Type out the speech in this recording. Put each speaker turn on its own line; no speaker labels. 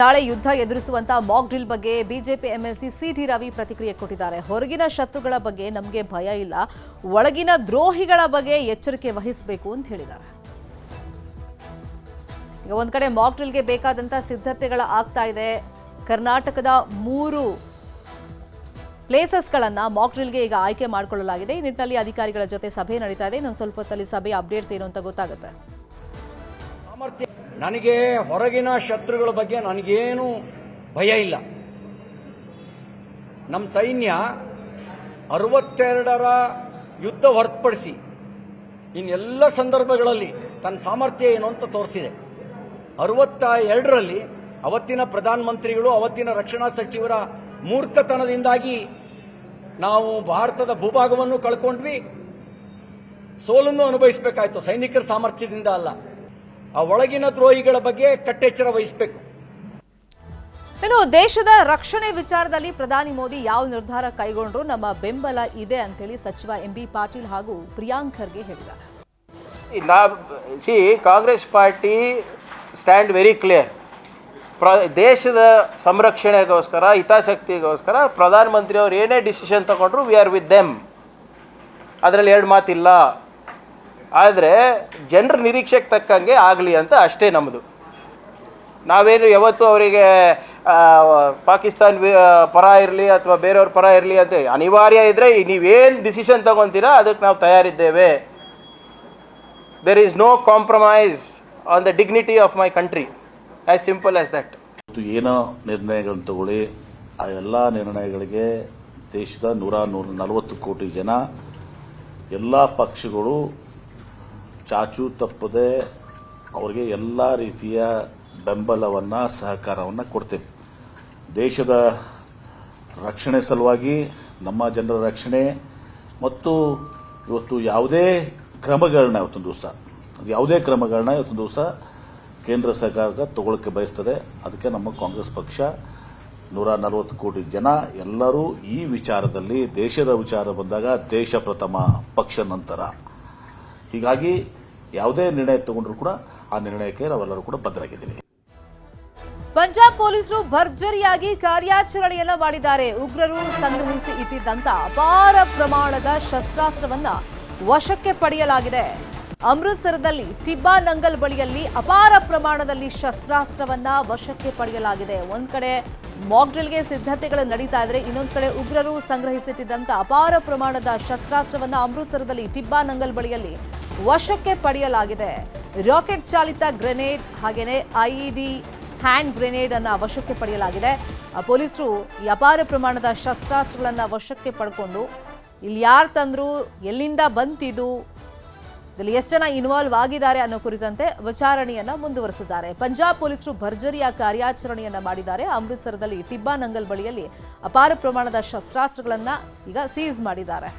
ನಾಳೆ ಯುದ್ಧ ಎದುರಿಸುವಂತ Mach drill ಬಗ್ಗೆ ಬಿಜೆಪಿ ಎಂಎಲ್ಸಿ ಸಿಟಿ ರವಿ ಪ್ರತಿಕ್ರಿಯೆ ಕೊಟ್ಟಿದ್ದಾರೆ. ಹೊರಗಿನ ಶತ್ರುಗಳ ಬಗ್ಗೆ ನಮಗೆ ಭಯ ಇಲ್ಲ, ಒಳಗಿನ ದ್ರೋಹಿಗಳ ಬಗ್ಗೆ ಎಚ್ಚರಿಕೆ ವಹಿಸಬೇಕು ಅಂತ ಹೇಳಿದ್ದಾರೆ. ಈಗ ಒಂದ್ ಕಡೆ ಮಾಕ್ ಡ್ರಿಲ್ಗೆ ಬೇಕಾದಂತ ಸಿದ್ಧತೆಗಳ ಆಗ್ತಾ ಇದೆ. ಕರ್ನಾಟಕದ 3 ಪ್ಲೇಸಸ್ಗಳನ್ನ ಮಾಕ್ ಡ್ರಿಲ್ಗೆ ಈಗ ಆಯ್ಕೆ ಮಾಡಿಕೊಳ್ಳಲಾಗಿದೆ. ಈ ನಿಟ್ಟಿನಲ್ಲಿ ಅಧಿಕಾರಿಗಳ ಜೊತೆ ಸಭೆ ನಡೀತಾ ಇದೆ. ಇನ್ನೊಂದು ಸ್ವಲ್ಪ ಹೊತ್ತಲ್ಲಿ ಸಭೆ ಅಪ್ಡೇಟ್ಸ್ ಏನು ಅಂತ ಗೊತ್ತಾಗುತ್ತೆ.
ನನಗೆ ಹೊರಗಿನ ಶತ್ರುಗಳ ಬಗ್ಗೆ ನನಗೇನು ಭಯ ಇಲ್ಲ. ನಮ್ಮ ಸೈನ್ಯ 62ರ ಯುದ್ಧ ಹೊರತುಪಡಿಸಿ ಇನ್ನೆಲ್ಲ ಸಂದರ್ಭಗಳಲ್ಲಿ ತನ್ನ ಸಾಮರ್ಥ್ಯ ಏನು ಅಂತ ತೋರಿಸಿದೆ. 62ರಲ್ಲಿ ಅವತ್ತಿನ ಪ್ರಧಾನಮಂತ್ರಿಗಳು, ಅವತ್ತಿನ ರಕ್ಷಣಾ ಸಚಿವರ ಮೂರ್ಖತನದಿಂದಾಗಿ ನಾವು ಭಾರತದ ಭೂಭಾಗವನ್ನು ಕಳ್ಕೊಂಡ್ವಿ, ಸೋಲನ್ನು ಅನುಭವಿಸಬೇಕಾಯ್ತು. ಸೈನಿಕರ ಸಾಮರ್ಥ್ಯದಿಂದ ಅಲ್ಲ. ಆ ಒಳಗಿನ ದ್ರೋಹಿಗಳ ಬಗ್ಗೆ ಕಟ್ಟೆಚ್ಚರ ವಹಿಸಬೇಕು.
ಇನ್ನು ದೇಶದ ರಕ್ಷಣೆ ವಿಚಾರದಲ್ಲಿ ಪ್ರಧಾನಿ ಮೋದಿ ಯಾವ ನಿರ್ಧಾರ ಕೈಗೊಂಡ್ರು ನಮ್ಮ ಬೆಂಬಲ ಇದೆ ಅಂತೇಳಿ ಸಚಿವ ಎಂಬಿ ಪಾಟೀಲ್ ಹಾಗೂ ಪ್ರಿಯಾಂಕ್ ಖರ್ಗೆ ಹೇಳಿದ್ದಾರೆ.
Congress party stand very clear. ದೇಶದ ಸಂರಕ್ಷಣೆಗೋಸ್ಕರ, ಹಿತಾಸಕ್ತಿಗೋಸ್ಕರ ಪ್ರಧಾನಮಂತ್ರಿ ಅವರು ಏನೇ ಡಿಸಿಷನ್ ತಗೊಂಡ್ರು ವಿ ಆರ್ ವಿತ್ ದೆಮ್. ಅದರಲ್ಲಿ 2 ಮಾತಿಲ್ಲ. ಆದರೆ ಜನರ ನಿರೀಕ್ಷೆಗೆ ತಕ್ಕಂಗೆ ಆಗಲಿ ಅಂತ ಅಷ್ಟೇ ನಮ್ಮದು. ನಾವೇನು ಯಾವತ್ತೂ ಅವರಿಗೆ ಪಾಕಿಸ್ತಾನ್ ಪರ ಇರಲಿ ಅಥವಾ ಬೇರೆಯವ್ರ ಪರ ಇರಲಿ ಅಂತ ಅನಿವಾರ್ಯ ಇದ್ದರೆ ನೀವೇನು ಡಿಸಿಷನ್ ತಗೊತೀರಾ ಅದಕ್ಕೆ ನಾವು ತಯಾರಿದ್ದೇವೆ. There is no compromise on the dignity of my country. As simple as that.
ಏನೋ ನಿರ್ಣಯಗಳನ್ನು ತಗೊಳ್ಳಿ, ಆ ಎಲ್ಲ ನಿರ್ಣಯಗಳಿಗೆ ದೇಶದ 140 ಕೋಟಿ ಜನ, ಎಲ್ಲ ಪಕ್ಷಗಳು ಚಾಚು ತಪ್ಪದೆ ಅವರಿಗೆ ಎಲ್ಲ ರೀತಿಯ ಬೆಂಬಲವನ್ನು, ಸಹಕಾರವನ್ನು ಕೊಡ್ತೇವೆ. ದೇಶದ ರಕ್ಷಣೆ ಸಲುವಾಗಿ, ನಮ್ಮ ಜನರ ರಕ್ಷಣೆ ಮತ್ತು ಇವತ್ತು ಯಾವುದೇ ಕ್ರಮಗಳನ್ನ ಇವತ್ತೊಂದು ದಿವಸ ಕೇಂದ್ರ ಸರ್ಕಾರ ತಗೊಳ್ಳಕ್ಕೆ ಬಯಸ್ತದೆ. ಅದಕ್ಕೆ ನಮ್ಮ ಕಾಂಗ್ರೆಸ್ ಪಕ್ಷ 140 ಕೋಟಿ ಜನ ಎಲ್ಲರೂ ಈ ವಿಚಾರದಲ್ಲಿ, ದೇಶದ ವಿಚಾರ ಬಂದಾಗ ದೇಶ ಪ್ರಥಮ, ಪಕ್ಷ ನಂತರ. ಹೀಗಾಗಿ ಯಾವುದೇ ನಿರ್ಣಯ ತಗೊಂಡ್ರು ಕೂಡ ಆ ನಿರ್ಣಯಕ್ಕೆ ನಾವೆಲ್ಲರೂ ಕೂಡ ಬದ್ಧರಾಗಿದ್ದೀವಿ.
ಪಂಜಾಬ್ ಪೊಲೀಸರು ಭರ್ಜರಿಯಾಗಿ ಕಾರ್ಯಾಚರಣೆಯನ್ನ ಮಾಡಿದ್ದಾರೆ. ಉಗ್ರರು ಸಂಗ್ರಹಿಸಿ ಇಟ್ಟಿದ್ದಂತ ಅಪಾರ ಪ್ರಮಾಣದ ಶಸ್ತ್ರಾಸ್ತ್ರವನ್ನ ವಶಕ್ಕೆ ಪಡೆಯಲಾಗಿದೆ. ಅಮೃತಸರದಲ್ಲಿ ಟಿಬ್ಬಾ ನಂಗಲ್ ಬಳಿಯಲ್ಲಿ ಅಪಾರ ಪ್ರಮಾಣದಲ್ಲಿ ಶಸ್ತ್ರಾಸ್ತ್ರವನ್ನ ವಶಕ್ಕೆ ಪಡೆಯಲಾಗಿದೆ. ಒಂದ್ ಕಡೆ ಮಾಕ್ ಡ್ರಿಲ್ಗೆ ಸಿದ್ಧತೆಗಳು ನಡೀತಾ ಇದ್ರೆ, ಇನ್ನೊಂದು ಕಡೆ ಉಗ್ರರು ಸಂಗ್ರಹಿಸಿಟ್ಟಿದ್ದಂತ ಅಪಾರ ಪ್ರಮಾಣದ ಶಸ್ತ್ರಾಸ್ತ್ರವನ್ನ ಅಮೃತಸರದಲ್ಲಿ ಟಿಬ್ಬಾ ನಂಗಲ್ ಬಳಿಯಲ್ಲಿ ವಶಕ್ಕೆ ಪಡೆಯಲಾಗಿದೆ. ರಾಕೆಟ್ ಚಾಲಿತ ಗ್ರೆನೇಡ್ ಹಾಗೇನೆ ಐಇಡಿ ಹ್ಯಾಂಡ್ ಗ್ರೆನೇಡ್ ಅನ್ನ ವಶಕ್ಕೆ ಪಡೆಯಲಾಗಿದೆ. ಪೊಲೀಸರು ಈ ಅಪಾರ ಪ್ರಮಾಣದ ಶಸ್ತ್ರಾಸ್ತ್ರಗಳನ್ನ ವಶಕ್ಕೆ ಪಡ್ಕೊಂಡು ಇಲ್ಲಿ ಯಾರು ತಂದ್ರು, ಎಲ್ಲಿಂದ ಬಂತಿದು, ಇದರಲ್ಲಿ ಎಷ್ಟು ಜನ ಇನ್ವಾಲ್ವ್ ಆಗಿದ್ದಾರೆ ಅನ್ನೋ ಕುರಿತಂತೆ ವಿಚಾರಣೆಯನ್ನ ಮುಂದುವರೆಸಿದ್ದಾರೆ. ಪಂಜಾಬ್ ಪೊಲೀಸರು ಭರ್ಜರಿಯ ಕಾರ್ಯಾಚರಣೆಯನ್ನ ಮಾಡಿದ್ದಾರೆ. ಅಮೃತಸರದಲ್ಲಿ ಟಿಬ್ಬಾ ನಂಗಲ್ ಬಳಿಯಲ್ಲಿ ಅಪಾರ ಪ್ರಮಾಣದ ಶಸ್ತ್ರಾಸ್ತ್ರಗಳನ್ನ ಈಗ ಸೀಸ್ ಮಾಡಿದ್ದಾರೆ.